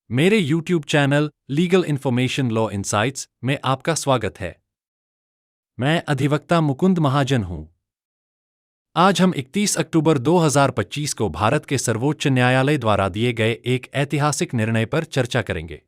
मेरे YouTube channel legal information law insights में आपका स्वागत है। मैं अधिवक्ता मुकुंद महाजन हूं। आज हम 31 अक्टूबर 2025 को भारत के सर्वोच्च न्यायालय द्वारा दिए गए एक ऐतिहासिक निर्णय पर चर्चा करेंगे।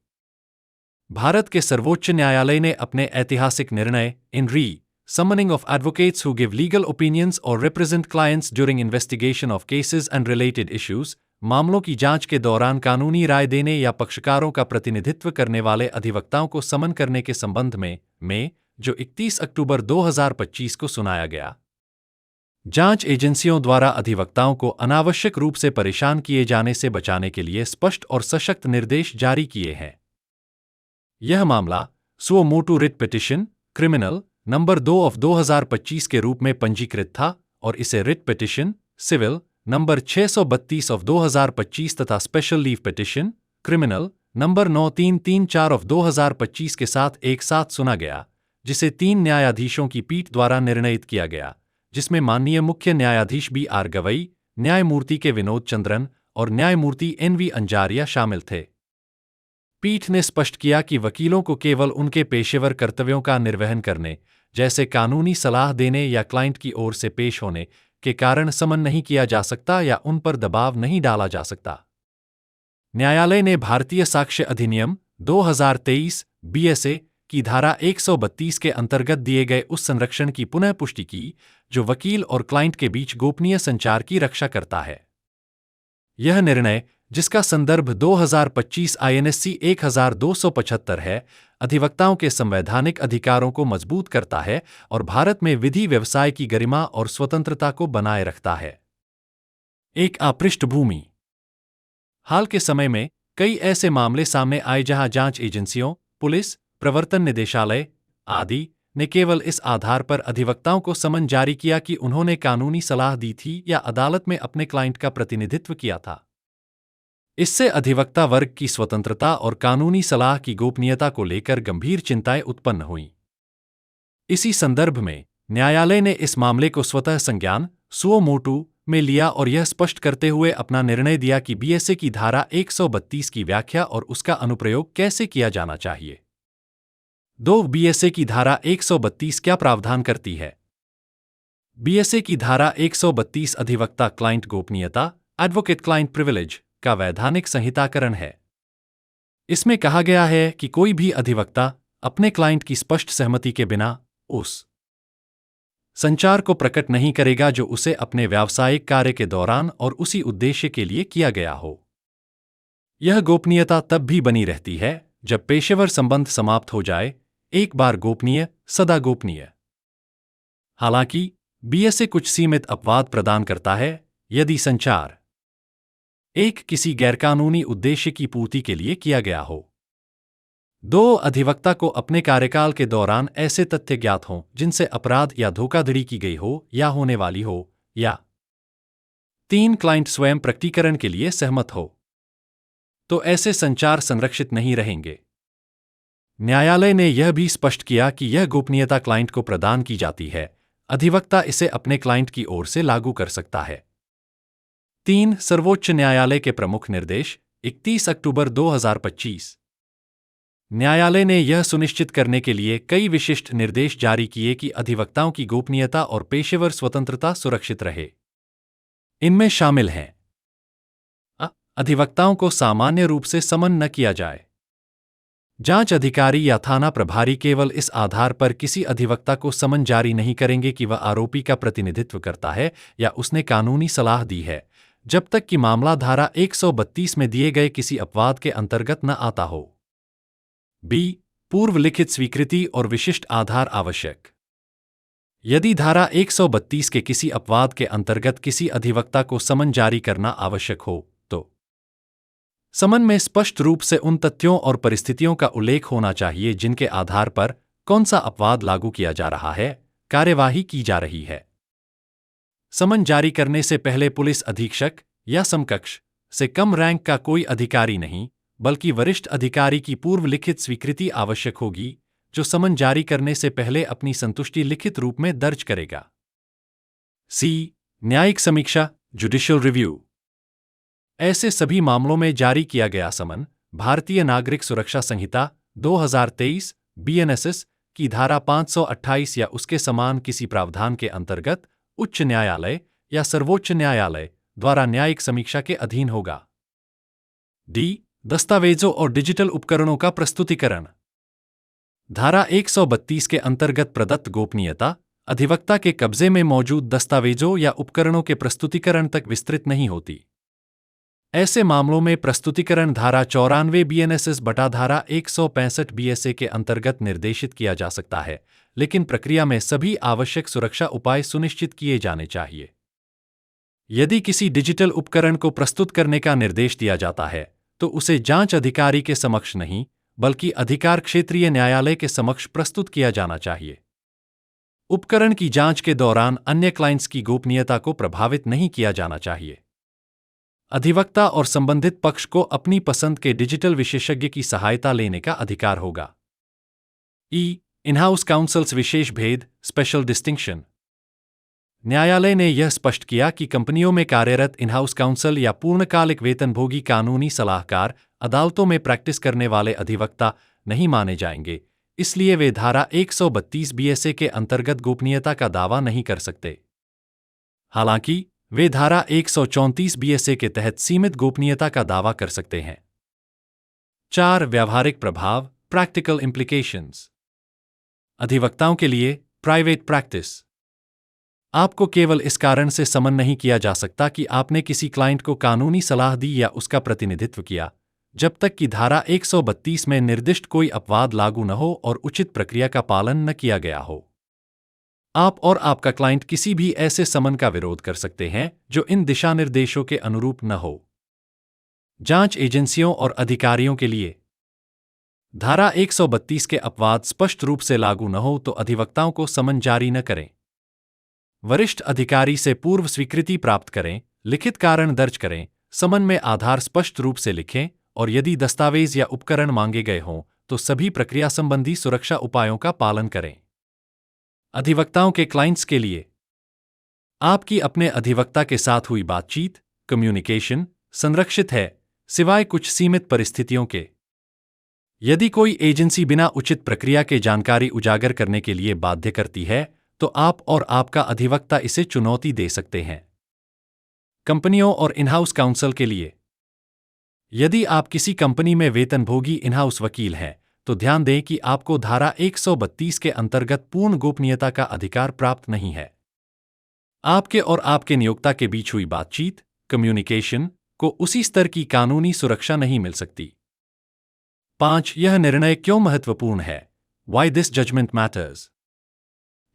भारत के सर्वोच्च न्यायालय ने अपने ऐतिहासिक निर्णय in re summoning of advocates who give legal opinions और represent clients during investigation of cases and related issues मामलों की जांच के दौरान कानूनी राय देने या पक्षकारों का प्रतिनिधित्व करने वाले अधिवक्ताओं को समन करने के संबंध में जो 31 अक्टूबर 2025 को सुनाया गया। जांच एजेंसियों द्वारा अधिवक्ताओं को अनावश्यक रूप से परेशान किए जाने से बचाने के लिए स्पष्ट और सशक्त निर्देश जारी किए हैं। यह मामला suo motu writ petition criminal number 2 of 2025 के रूप में पंजीकृत था और इसे writ petition civil number 632 of 2025 तथा special leave petition criminal number 9334 of 2025 के साथ एक साथ सुना गया, जिसे 3 न्यायाधीशों की पीठ द्वारा निर्णयित किया गया, जिसमें माननीय मुख्य न्यायाधीश BR गवई, न्यायमूर्ति के विनोद चंद्रन और न्यायमूर्ति NV अंजारिया शामिल थे। पीठ ने स्पष्ट किया कि वकीलों को केवल उनके पेशेवर कर्तव्यों का निर्वहन करने, जैसे कानूनी सलाह देने या क्लाइंट की ओर से पेश होने के कारण समन नहीं किया जा सकता या उन पर दबाव नहीं डाला जा सकता। न्यायालय ने भारतीय साक्ष्य अधिनियम 2023 BSA की धारा 132 के अंतर्गत दिए गए उस संरक्षण की पुनः पुष्टि की जो वकील और क्लाइंट के बीच गोपनीय संचार की रक्षा करता है। यह निर्णय, जिसका संदर्भ 2025 INSC 1275 है, अधिवक्ताओं के संवैधानिक अधिकारों को मजबूत करता है और भारत में विधि व्यवसाय की गरिमा और स्वतंत्रता को बनाए रखता है। एक पृष्ठभूमि। हाल के समय में कई ऐसे मामले सामने आए जहां जांच एजेंसियों, पुलिस, प्रवर्तन निदेशालय आदि ने केवल इस आधार पर अधिवक्ताओं को समन जारी किया कि उन्होंने कानूनी सलाह दी थी या अदालत में अपने क्लाइंट का प्रतिनिधित्व किया था। इससे अधिवक्ता वर्ग की स्वतंत्रता और कानूनी सलाह की गोपनीयता को लेकर गंभीर चिंताएं उत्पन्न हुईं। इसी संदर्भ में न्यायालय ने इस मामले को स्वतः संज्ञान सुओ मोटू में लिया और यह स्पष्ट करते हुए अपना निर्णय दिया कि BSA की धारा 132 की व्याख्या और उसका अनुप्रयोग कैसे किया जाना चाहिए। BSA की धारा 132 क्या प्रावधान करती है? BSA की धारा 132 अधिवक्ता क्लाइंट गोपनीयता एडवोकेट क्लाइंट प्रिविलेज का वैधानिक संहिताकरण है। इसमें कहा गया है कि कोई भी अधिवक्ता अपने क्लाइंट की स्पष्ट सहमति के बिना उस संचार को प्रकट नहीं करेगा जो उसे अपने व्यावसायिक कार्य के दौरान और उसी उद्देश्य के लिए किया गया हो। यह गोपनीयता तब भी बनी रहती है जब पेशेवर संबंध समाप्त हो जाए, एक बार गोपनीय सदा गोपनीय। हालांकि BSA कुछ सीमित अपवाद प्रदान करता है यदि संचार किसी गैरकानूनी उद्देश्य की पूर्ति के लिए किया गया हो। 2 अधिवक्ता को अपने कार्यकाल के दौरान ऐसे तथ्य ज्ञात हों जिनसे अपराध या धोखाधड़ी की गई हो या होने वाली हो, या 3 क्लाइंट स्वयं प्रकटीकरण के लिए सहमत हो, तो ऐसे संचार संरक्षित नहीं रहेंगे। न्यायालय ने यह भी स्पष्ट किया कि यह गोपनीयता क्लाइंट को प्रदान की जाती है, अधिवक्ता इसे अपने क्लाइंट की ओर से लागू कर सकता है। 3 सर्वोच्च न्यायालय के प्रमुख निर्देश 31 अक्टूबर 2025। न्यायालय ने यह सुनिश्चित करने के लिए कई विशिष्ट निर्देश जारी किए कि अधिवक्ताओं की गोपनीयता और पेशेवर स्वतंत्रता सुरक्षित रहे। इनमें शामिल हैं: अधिवक्ताओं को सामान्य रूप से समन न किया जाए। जांच अधिकारी या थाना प्रभारी केवल इस आधार पर किसी अधिवक्ता को समन जारी नहीं करेंगे कि वह आरोपी का प्रतिनिधित्व करता है या उसने कानूनी सलाह दी है, जब तक कि मामला धारा 132 में दिए गए किसी अपवाद के अंतर्गत न आता हो। पूर्व लिखित स्वीकृति और विशिष्ट आधार आवश्यक। यदि धारा 132 के किसी अपवाद के अंतर्गत किसी अधिवक्ता को समन जारी करना आवश्यक हो, तो समन में स्पष्ट रूप से उन तथ्यों और परिस्थितियों का उल्लेख होना चाहिए जिनके आधार पर कौन सा अपवाद लागू किया जा रहा है, कार्यवाही की जा रही है। समन जारी करने से पहले पुलिस अधीक्षक या समकक्ष से कम रैंक का कोई अधिकारी नहीं, बल्कि वरिष्ठ अधिकारी की पूर्व लिखित स्वीकृति आवश्यक होगी, जो समन जारी करने से पहले अपनी संतुष्टि लिखित रूप में दर्ज करेगा। न्यायिक समीक्षा जुडिशियल रिव्यू। ऐसे सभी मामलों में जारी किया गया समन भारतीय नागरिक सुरक्षा संहिता 2023 (BNSS) की धारा 528 या उसके समान किसी प्रावधान के अंतर्गत उच्च न्यायालय या सर्वोच्च न्यायालय द्वारा न्यायिक समीक्षा के अधीन होगा। डी. दस्तावेजों और डिजिटल उपकरणों का प्रस्तुतिकरण। धारा 132 के अंतर्गत प्रदत्त गोपनीयता अधिवक्ता के कब्जे में मौजूद दस्तावेजों या उपकरणों के प्रस्तुतिकरण तक विस्तृत नहीं होती। ऐसे मामलों में प्रस्तुतिकरण धारा 94 BNSS बटा धारा 165 BSA के अंतर्गत निर्देशित किया जा सकता है, लेकिन प्रक्रिया में सभी आवश्यक सुरक्षा उपाय सुनिश्चित किए जाने चाहिए। यदि किसी डिजिटल उपकरण को प्रस्तुत करने का निर्देश दिया जाता है, तो उसे जांच अधिकारी के समक्ष नहीं, बल्कि अधिकार क्षेत्रीय न्यायालय के समक्ष प्रस्तुत किया जाना चाहिए। उपकरण की जांच के दौरान अन्य क्लाइंट्स की गोपनीयता को प्रभावित नहीं किया जाना चाहिए। अधिवक्ता और संबंधित पक्ष को अपनी पसंद के डिजिटल विशेषज्ञ की सहायता लेने का अधिकार होगा। इन-हाउस काउंसल्स विशेष भेद स्पेशल डिस्टिंक्शन। न्यायालय ने यह स्पष्ट किया कि कंपनियों में कार्यरत इन-हाउस काउंसल या पूर्णकालिक वेतनभोगी कानूनी सलाहकार अदालतों में प्रैक्टिस करने वाले अधिवक्ता नहीं माने जाएंगे, इसलिए वे धारा 132 BSA के अंतर्गत गोपनीयता का दावा नहीं कर सकते। हालांकि वे धारा 134 BSA के तहत सीमित गोपनीयता का दावा कर सकते हैं। 4. व्यावहारिक प्रभाव प्रैक्टिकल इम्प्लीकेशंस। अधिवक्ताओं के लिए प्राइवेट प्रैक्टिस। आपको केवल इस कारण से समन नहीं किया जा सकता कि आपने किसी क्लाइंट को कानूनी सलाह दी या उसका प्रतिनिधित्व किया, जब तक कि धारा 132 में निर्दिष्ट कोई अपवाद लागू न हो और उचित प्रक्रिया का पालन न किया गया हो। आप और आपका क्लाइंट किसी भी ऐसे समन का विरोध कर सकते हैं जो इन दिशानिर्देशों के अनुरूप न हो। जांच एजेंसियों और अधिकारियों के लिए धारा 132 के अपवाद स्पष्ट रूप से लागू न हो तो अधिवक्ताओं को समन जारी न करें। वरिष्ठ अधिकारी से पूर्व स्वीकृति प्राप्त करें, लिखित कारण दर्ज करें, समन में आधार स्पष्ट रूप से लिखें और यदि दस्तावेज या उपकरण मांगे गए हों तो सभी प्रक्रिया संबंधी सुरक्षा उपायों का पालन करें। अधिवक्ताओं के क्लाइंट्स के लिए आपकी अपने अधिवक्ता के साथ हुई बातचीत कम्युनिकेशन संरक्षित है, सिवाय कुछ सीमित परिस्थितियों के। यदि कोई एजेंसी बिना उचित प्रक्रिया के जानकारी उजागर करने के लिए बाध्य करती है, तो आप और आपका अधिवक्ता इसे चुनौती दे सकते हैं। कंपनियों और इन-हाउस काउंसल के लिए यदि आप किसी कंपनी में वेतनभोगी इन-हाउस वकील हैं, तो ध्यान दें कि आपको धारा 132 के अंतर्गत पूर्ण गोपनीयता का अधिकार प्राप्त नहीं है। आपके और आपके नियोक्ता के बीच हुई बातचीत कम्युनिकेशन को उसी स्तर की कानूनी सुरक्षा नहीं मिल सकती। 5. यह निर्णय क्यों महत्वपूर्ण है? Why this judgment matters?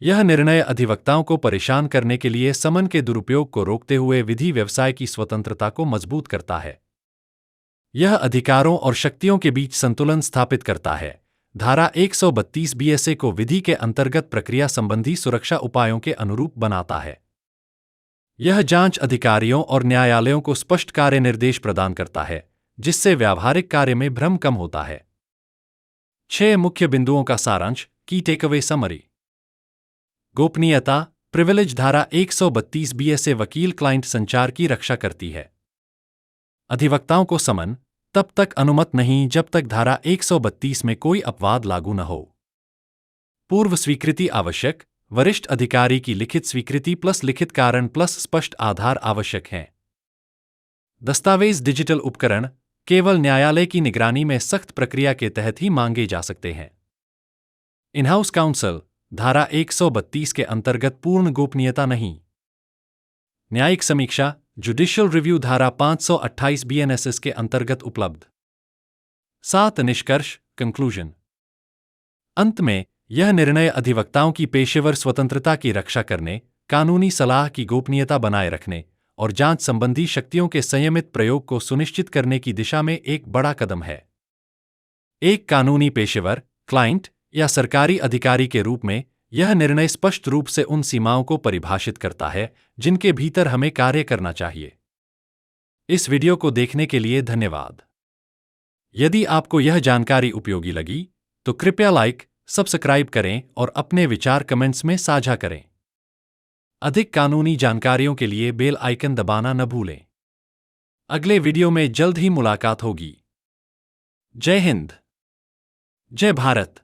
यह निर्णय अधिवक्ताओं को परेशान करने के लिए समन के दुरुपयोग को रोकते हुए विधि व्यवसाय की स्वतंत्रता को मजबूत करता है। यह अधिकारों और शक्तियों के बीच संतुलन स्थापित करता है। धारा 132 BSA को विधि के अंतर्गत प्रक्रिया संबंधी सुरक्षा उपायों के अनुरूप बनाता है। यह जांच अधिकारियों और न्यायालयों को स्पष्ट कार्य निर्देश प्रदान करता है, जिससे व्यावहारिक कार्य में भ्रम कम होता है। 6 मुख्य बिंदुओं का सारांश की टेकअवे समरी। गोपनीयता प्रिविलेज धारा 132 BSA वकील क्लाइंट संचार की रक्षा करती है। अधिवक्ताओं को समन तब तक अनुमत नहीं जब तक धारा 132 में कोई अपवाद लागू न हो। पूर्व स्वीकृति आवश्यक, वरिष्ठ अधिकारी की लिखित स्वीकृति प्लस लिखित कारण प्लस स्पष्ट आधार आवश्यक हैं। दस्तावेज डिजिटल उपकरण केवल न्यायालय की निगरानी में सख्त प्रक्रिया के तहत ही मांगे जा सकते हैं। इन-हाउस काउंसल धारा 132 के अंतर्गत पूर्ण गोपनीयता नहीं। न्यायिक समीक्षा जुडिशियल रिव्यू धारा 528 BNSS के अंतर्गत उपलब्ध। 7 निष्कर्ष कंक्लूजन। अंत में यह निर्णय अधिवक्ताओं की पेशेवर स्वतंत्रता की रक्षा करने, कानूनी सलाह की गोपनीयता बनाए रखने और जांच संबंधी शक्तियों के संयमित प्रयोग को सुनिश्चित करने की दिशा में एक बड़ा कदम है। एक कानूनी पेशेवर, क्लाइंट या सरकारी अधिकारी के रूप में यह निर्णय स्पष्ट रूप से उन सीमाओं को परिभाषित करता है जिनके भीतर हमें कार्य करना चाहिए। इस वीडियो को देखने के लिए धन्यवाद। यदि आपको यह जानकारी उपयोगी लगी, तो कृपया लाइक, सब्सक्राइब करें और अपने विचार कमेंट्स में साझा करें। अधिक कानूनी जानकारियों के लिए बेल आइकन दबाना न भूलें। अगले वीडियो में जल्द ही मुलाकात होगी। जय हिंद। जय भारत।